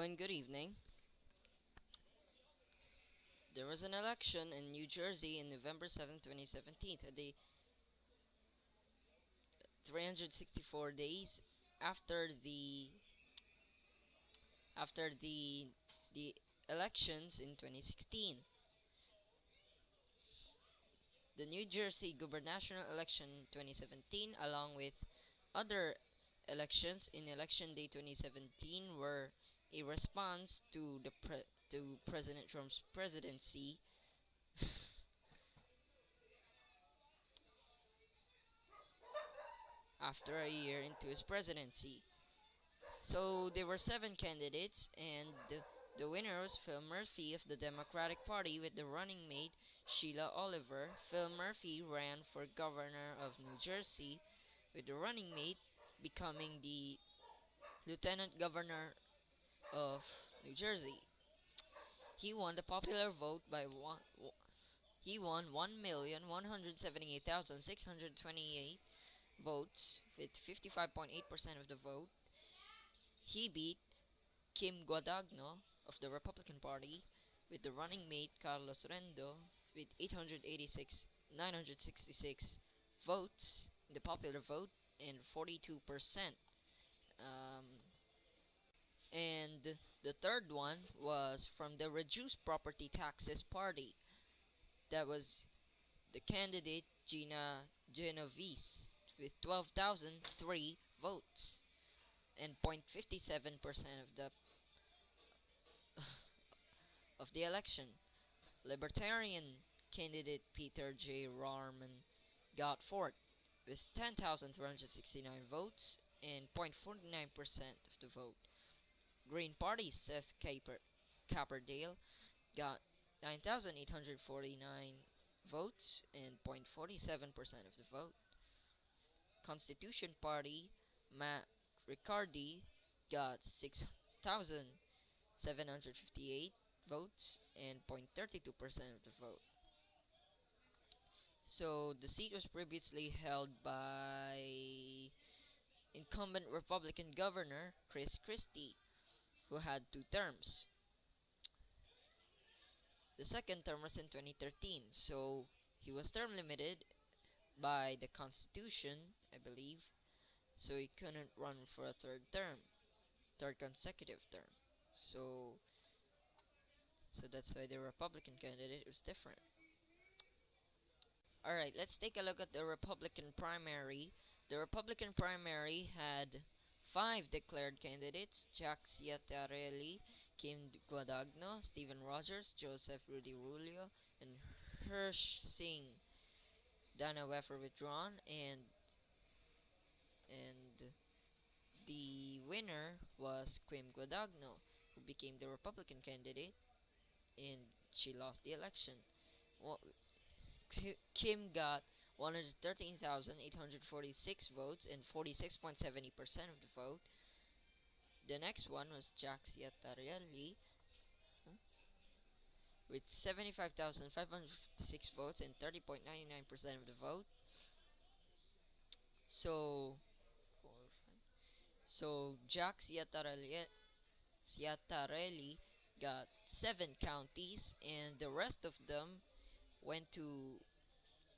and good evening. There was an election in New Jersey in November 7th, 2017, the 364 days after the elections in 2016. The New Jersey gubernatorial election 2017, along with other elections in election day 2017, were a response to to President Trump's presidency after a year into his presidency. So there were seven candidates, and the winner was Phil Murphy of the Democratic Party with the running mate Sheila Oliver. Phil Murphy ran for governor of New Jersey, with the running mate becoming the lieutenant governor of New Jersey. He won the popular vote by one. He won 1,178,628 votes with 55.8% of the vote. He beat Kim Guadagno of the Republican Party with the running mate Carlos Rendo with 966 votes in the popular vote and 42%. Um, and the third one was from the Reduced Property Taxes Party. That was the candidate Gina Genovese with 12,003 votes and 0.57% of the election. Libertarian candidate Peter J. Rarman got fourth with 10,369 votes and 0.49% of the vote. Green Party Seth Caperdale got 9,849 votes and 0.47% of the vote. Constitution Party Matt Riccardi got 6,758 votes and 0.32% of the vote. So the seat was previously held by incumbent Republican Governor Chris Christie, who had two terms. The second term was in 2013, so he was term limited by the Constitution, I believe, so he couldn't run for a third consecutive term. So that's why the Republican candidate was different. Alright, let's take a look at the Republican primary. The Republican primary had five declared candidates: Jack Ciattarelli, Kim Guadagno, Stephen Rogers, Joseph Rudy Rulio, and Hirsch Singh. Dana Weffer withdrawn, and the winner was Kim Guadagno, who became the Republican candidate, and she lost the election. Kim got 113,846 votes and 46.70% of the vote. The next one was Jack Ciattarelli with 75,556 votes and 30.99% of the vote. So Jack Ciattarelli got 7 counties, and the rest of them went to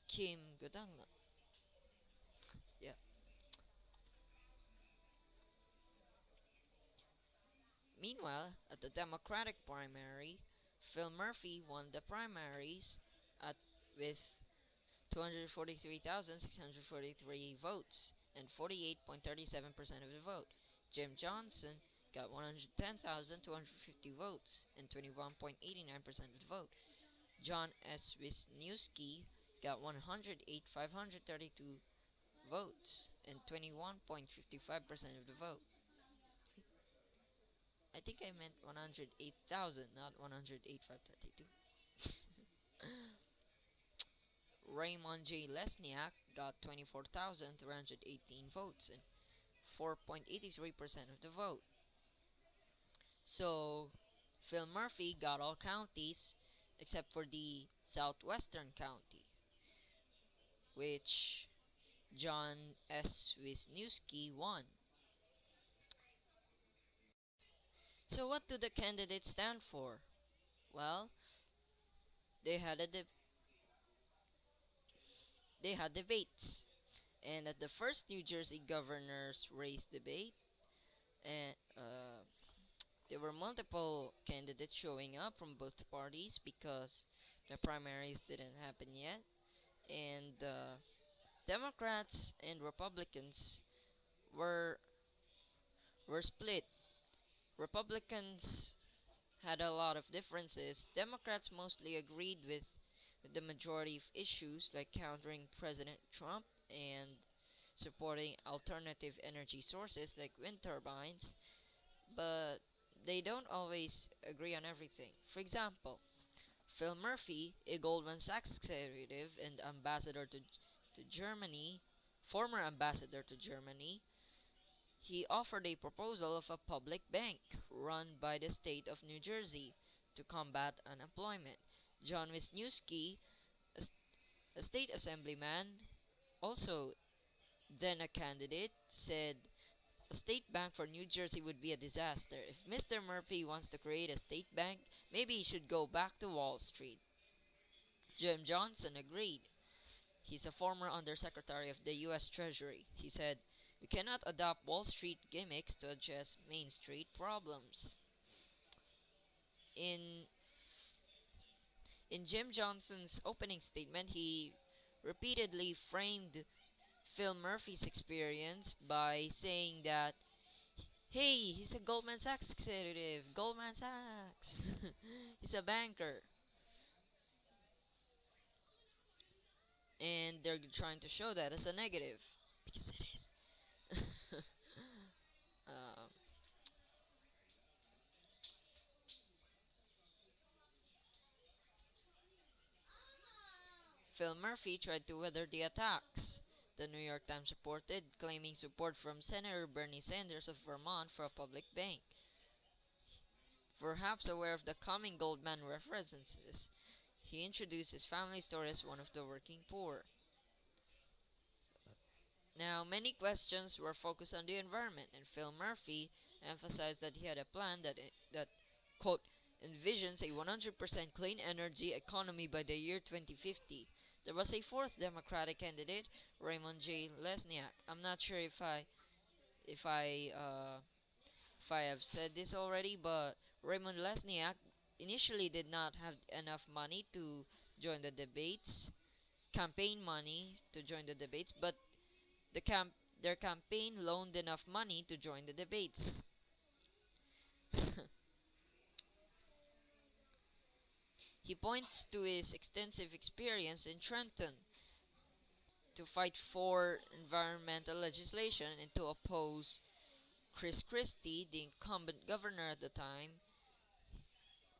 Kim Guadagno. Yeah. Meanwhile, at the Democratic primary, Phil Murphy won the primaries with 243,643 votes and 48.37% of the vote. Jim Johnson got 110,250 votes and 21.89% of the vote. John S. Wisniewski got 108,532 votes and 21.55% of the vote. I think I meant 108,000, not 108,532. Raymond J. Lesniak got 24,318 votes and 4.83% of the vote. So, Phil Murphy got all counties except for the southwestern county, which John S. Wisniewski won. So So, what do the candidates stand for? Well, they had a they had debates, and at the first New Jersey governor's race debate, and there were multiple candidates showing up from both parties because the primaries didn't happen yet, and Democrats and Republicans were were split. Republicans had a lot of differences. Democrats mostly agreed with the majority of issues like countering President Trump and supporting alternative energy sources like wind turbines, but they don't always agree on everything. For example, Phil Murphy, a Goldman Sachs executive and ambassador to Germany, former ambassador to Germany, he offered a proposal of a public bank run by the state of New Jersey to combat unemployment. John Wisniewski, a, a state assemblyman, also then a candidate, said a state bank for New Jersey would be a disaster. If Mr. Murphy wants to create a state bank, maybe he should go back to Wall Street. Jim Johnson agreed. He's a former undersecretary of the US Treasury. He said, "We cannot adopt Wall Street gimmicks to address Main Street problems." In in Jim Johnson's opening statement, he repeatedly framed Phil Murphy's experience by saying that, hey, he's a Goldman Sachs executive, Goldman Sachs. He's a banker. And they're trying to show that as a negative. Because it is. um, Phil Murphy tried to weather the attacks. The New York Times reported, claiming support from Senator Bernie Sanders of Vermont for a public bank. Perhaps aware of the coming Goldman references, he introduced his family story as one of the working poor. Now, many questions were focused on the environment, and Phil Murphy emphasized that he had a plan that quote, envisions a 100% clean energy economy by the year 2050. There was a fourth Democratic candidate, Raymond J. Lesniak. I'm not sure if I if I have said this already, but Raymond Lesniak initially did not have enough money to join the debates, campaign money to join the debates, but the their campaign loaned enough money to join the debates. He points to his extensive experience in Trenton to fight for environmental legislation and to oppose Chris Christie, the incumbent governor at the time,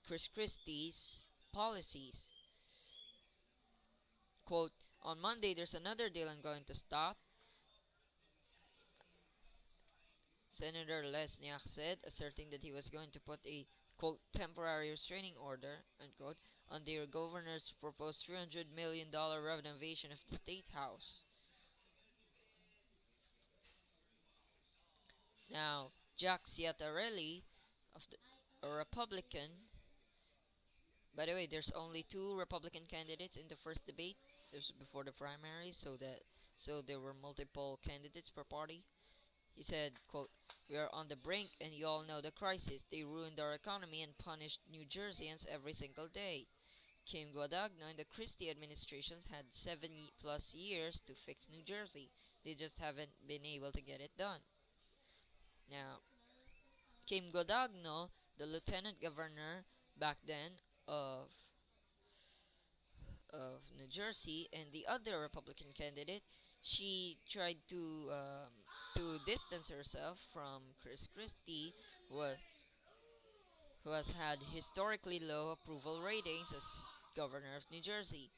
Chris Christie's policies. Quote, on Monday, there's another deal I'm going to stop, Senator Lesniak said, asserting that he was going to put a, quote, temporary restraining order, unquote, on the governor's proposed $300 million renovation of the State House. Now, Jack Ciattarelli, of a Republican, by the way, there's only two Republican candidates in the first debate. This was before the primaries, so there were multiple candidates per party. He said, quote, we are on the brink and you all know the crisis. They ruined our economy and punished New Jerseyans every single day. Kim Guadagno and the Christie administrations had 7+ years to fix New Jersey. They just haven't been able to get it done. Now, Kim Guadagno, the lieutenant governor back then of New Jersey, and the other Republican candidate, she tried to distance herself from Chris Christie, who has had historically low approval ratings as governor of New Jersey.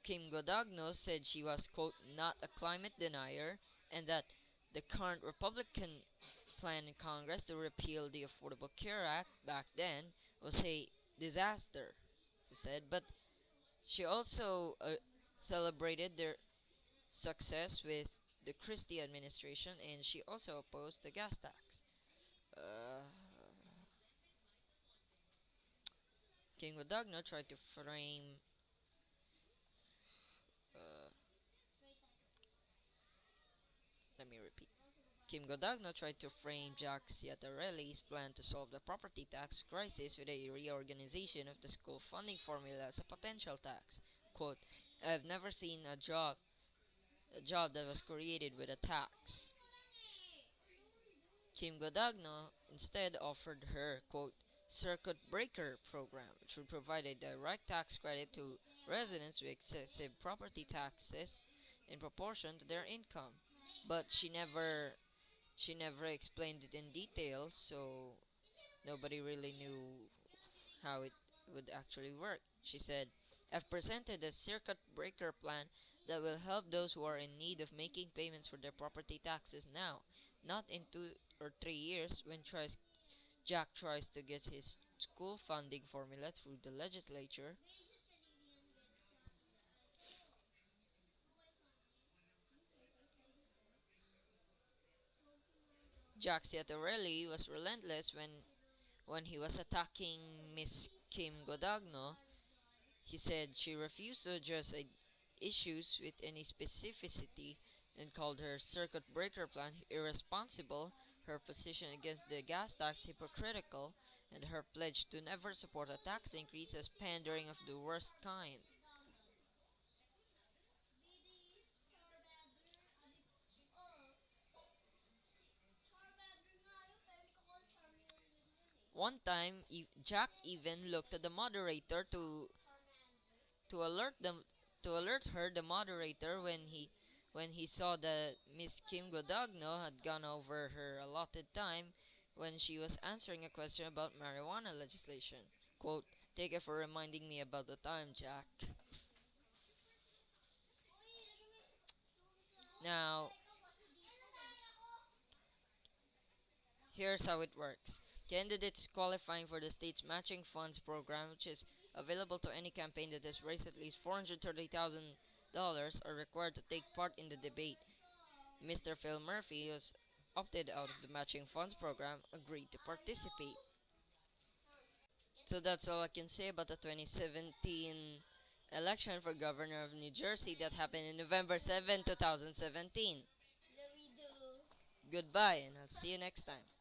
Kim Godagno said she was, quote, not a climate denier, and that the current Republican plan in Congress to repeal the Affordable Care Act back then was a disaster, she said. But she also celebrated their success with the Christie administration, and she also opposed the gas tax. Uh, King Wadogno tried to frame. Uh, Let me repeat. Kim Godagno tried to frame Jacques Ciattarelli's plan to solve the property tax crisis with a reorganization of the school funding formula as a potential tax. Quote, I've never seen a job that was created with a tax. Kim Godagno instead offered her, quote, circuit breaker program, which would provide a direct tax credit to residents with excessive property taxes in proportion to their income. But she never explained it in detail, so nobody really knew how it would actually work. She said, I've presented a circuit breaker plan that will help those who are in need of making payments for their property taxes now, not in 2 or 3 years when Jack tries to get his school funding formula through the legislature. Jack Ciattarelli was relentless when he was attacking Miss Kim Godagno. He said she refused to address issues with any specificity and called her circuit breaker plan irresponsible, her position against the gas tax hypocritical, and her pledge to never support a tax increase as pandering of the worst kind. One time, Jack even looked at the moderator to alert them to alert her, the moderator, when he saw that Miss Kim Godagno had gone over her allotted time when she was answering a question about marijuana legislation. Quote, take it for reminding me about the time, Jack. Now, here's how it works. Candidates qualifying for the state's matching funds program, which is available to any campaign that has raised at least $430,000, are required to take part in the debate. Mr. Phil Murphy, who has opted out of the matching funds program, agreed to participate. So that's all I can say about the 2017 election for governor of New Jersey that happened in November 7, 2017. Goodbye, and I'll see you next time.